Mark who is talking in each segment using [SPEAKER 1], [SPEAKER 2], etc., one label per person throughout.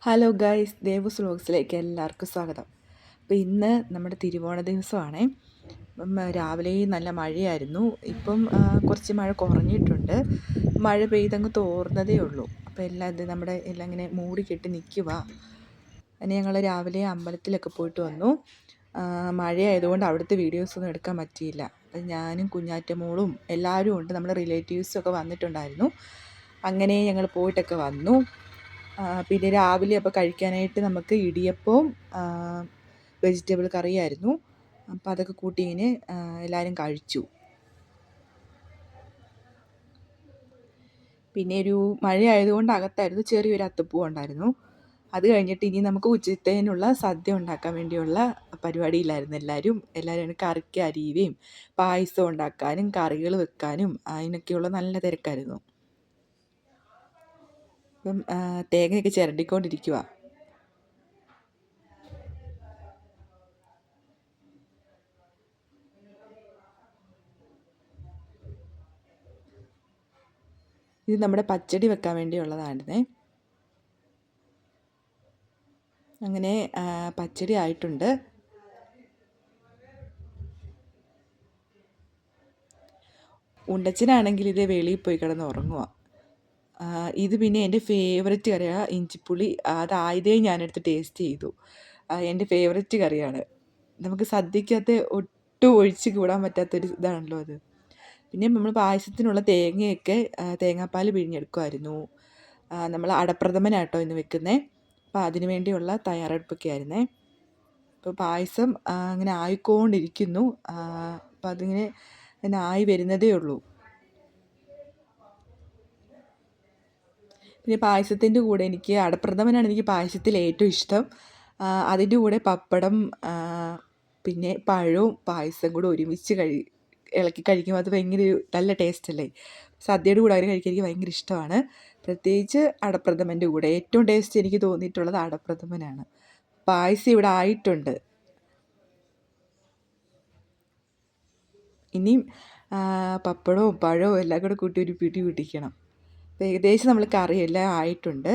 [SPEAKER 1] Hello guys, ദേവൂസ് വ്ലോഗ്സിലേക്ക് എല്ലാവർക്കും സ്വാഗതം. അപ്പോൾ ഇന്ന് നമ്മുടെ തിരുവോണ ദിവസമാണേ. രാവിലെ നല്ല മഴയായിരുന്നു. ഇപ്പം കുറച്ച് മഴ കുറഞ്ഞിട്ടുണ്ട്. മഴ പെയ്തങ്ങ് തോർന്നതേ ഉള്ളൂ. അപ്പോൾ നമ്മുടെ എല്ലാം ഇങ്ങനെ മൂടിക്കെട്ടി നിൽക്കുക. അതിന് ഞങ്ങൾ രാവിലെ അമ്പലത്തിലൊക്കെ പോയിട്ട് വന്നു. മഴയായതുകൊണ്ട് അവിടുത്തെ വീഡിയോസൊന്നും എടുക്കാൻ പറ്റിയില്ല. അപ്പം ഞാനും കുഞ്ഞാറ്റമോളും എല്ലാവരും ഉണ്ട്. നമ്മുടെ റിലേറ്റീവ്സൊക്കെ വന്നിട്ടുണ്ടായിരുന്നു. അങ്ങനെ ഞങ്ങൾ പോയിട്ടൊക്കെ വന്നു. പിന്നെ രാവിലെ അപ്പോൾ കഴിക്കാനായിട്ട് നമുക്ക് ഇടിയപ്പവും വെജിറ്റബിൾ കറിയായിരുന്നു. അപ്പോൾ അതൊക്കെ കൂട്ടി ഇങ്ങനെ എല്ലാവരും കഴിച്ചു. പിന്നെ ഒരു മഴയായതുകൊണ്ട് അകത്തായിരുന്നു, ചെറിയൊരു അത്തപ്പൂവ് ഉണ്ടായിരുന്നു. അത് കഴിഞ്ഞിട്ട് ഇനി നമുക്ക് ഉച്ചത്തേനുള്ള സദ്യ ഉണ്ടാക്കാൻ വേണ്ടിയുള്ള പരിപാടിയിലായിരുന്നു എല്ലാവരും കറിക്ക് അരിയുകയും പായസം ഉണ്ടാക്കാനും കറികൾ വെക്കാനും അതിനൊക്കെയുള്ള നല്ല തിരക്കായിരുന്നു. അപ്പം തേങ്ങയൊക്കെ ചിരണ്ടിക്കൊണ്ടിരിക്കുക. ഇത് നമ്മുടെ പച്ചടി വെക്കാൻ വേണ്ടിയുള്ളതായിരുന്നേ. അങ്ങനെ പച്ചടി ആയിട്ടുണ്ട്. ഉണ്ടച്ചനാണെങ്കിൽ ഇത് വെളിയിൽ പോയി കിടന്ന് ഉറങ്ങുക. ഇത് പിന്നെ എൻ്റെ ഫേവററ്റ് കറിയാണ്, ഇഞ്ചിപ്പുളി. അതായതേ ഞാനെടുത്ത് ടേസ്റ്റ് ചെയ്തു. എൻ്റെ ഫേവററ്റ് കറിയാണ്. നമുക്ക് സദ്യക്കകത്ത് ഒട്ടും ഒഴിച്ച് കൂടാൻ പറ്റാത്തൊരു ഇതാണല്ലോ അത്. പിന്നെ നമ്മൾ പായസത്തിനുള്ള തേങ്ങയൊക്കെ തേങ്ങാപ്പാൽ പിഴിഞ്ഞെടുക്കുമായിരുന്നു. നമ്മൾ അടപ്രഥമനാട്ടോ ഇന്ന് വെക്കുന്നത്. അപ്പോൾ അതിന് വേണ്ടിയുള്ള തയ്യാറെടുപ്പൊക്കെ ആയിരുന്നേ. അപ്പോൾ പായസം അങ്ങനെ ആയിക്കൊണ്ടിരിക്കുന്നു. അപ്പോൾ അതിങ്ങനെ ആയി വരുന്നതേ ഉള്ളൂ. പിന്നെ പായസത്തിൻ്റെ കൂടെ എനിക്ക് അടപ്രഥമനാണ് എനിക്ക് പായസത്തിൽ ഏറ്റവും ഇഷ്ടം. അതിൻ്റെ കൂടെ പപ്പടം പിന്നെ പഴവും പായസം കൂടെ ഒരുമിച്ച് ഇളക്കി കഴിക്കുമ്പോൾ അത് ഭയങ്കര നല്ല ടേസ്റ്റല്ലേ. സദ്യയുടെ കൂടെ അങ്ങനെ കഴിക്കാൻ എനിക്ക് ഭയങ്കര ഇഷ്ടമാണ്. പ്രത്യേകിച്ച് അടപ്രഥമൻ്റെ കൂടെ ഏറ്റവും ടേസ്റ്റ് എനിക്ക് തോന്നിയിട്ടുള്ളത് അടപ്രഥമനാണ്. പായസം ഇവിടെ ആയിട്ടുണ്ട്. ഇനിയും പപ്പടവും പഴവും എല്ലാം കൂടെ കൂട്ടി ഒരു പിടി പിടിക്കണം. അപ്പോൾ ഏകദേശം നമ്മൾ കറിയെല്ലാം ആയിട്ടുണ്ട്.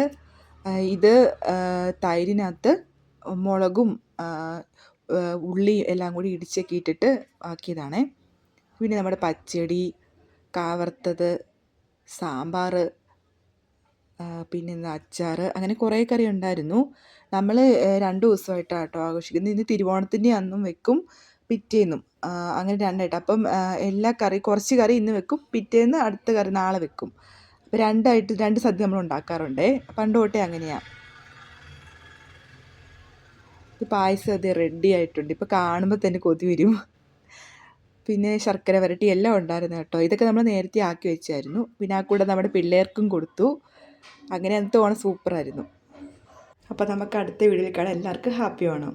[SPEAKER 1] ഇത് തൈരിനകത്ത് മുളകും ഉള്ളി എല്ലാം കൂടി ഇടിച്ചൊക്കെ ഇട്ടിട്ട് ആക്കിയതാണേ. പിന്നെ നമ്മുടെ പച്ചടി, കാവറുത്തത്, സാമ്പാർ, പിന്നെ അച്ചാർ, അങ്ങനെ കുറേ കറി ഉണ്ടായിരുന്നു. നമ്മൾ 2 ദിവസമായിട്ടാണ് കേട്ടോ ആഘോഷിക്കുന്നത്. ഇന്ന് തിരുവോണത്തിൻ്റെ അന്നും വെക്കും, പിറ്റേന്നും, അങ്ങനെ 2 ആയിട്ട്. അപ്പം കുറച്ച് കറി ഇന്ന് വെക്കും, പിറ്റേന്ന് അടുത്ത കറി നാളെ വെക്കും. അപ്പോൾ 2 സദ്യ നമ്മൾ ഉണ്ടാക്കാറുണ്ടേ, പണ്ട് തൊട്ടേ അങ്ങനെയാണ്. ഇത് പായസം അത് റെഡി ആയിട്ടുണ്ട്. ഇപ്പോൾ കാണുമ്പോൾ തന്നെ കൊതി വരും. പിന്നെ ശർക്കര വരട്ടി എല്ലാം ഉണ്ടായിരുന്നു കേട്ടോ. ഇതൊക്കെ നമ്മൾ നേരത്തെ ആക്കി വെച്ചായിരുന്നു. പിന്നെ ആ കൂടെ നമ്മുടെ പിള്ളേർക്കും കൊടുത്തു. അങ്ങനെ അന്നത്തെ ഓണം സൂപ്പറായിരുന്നു. അപ്പോൾ നമുക്ക് അടുത്ത വീഡിയോയിൽ കാണാം. എല്ലാവർക്കും ഹാപ്പി ഓണം.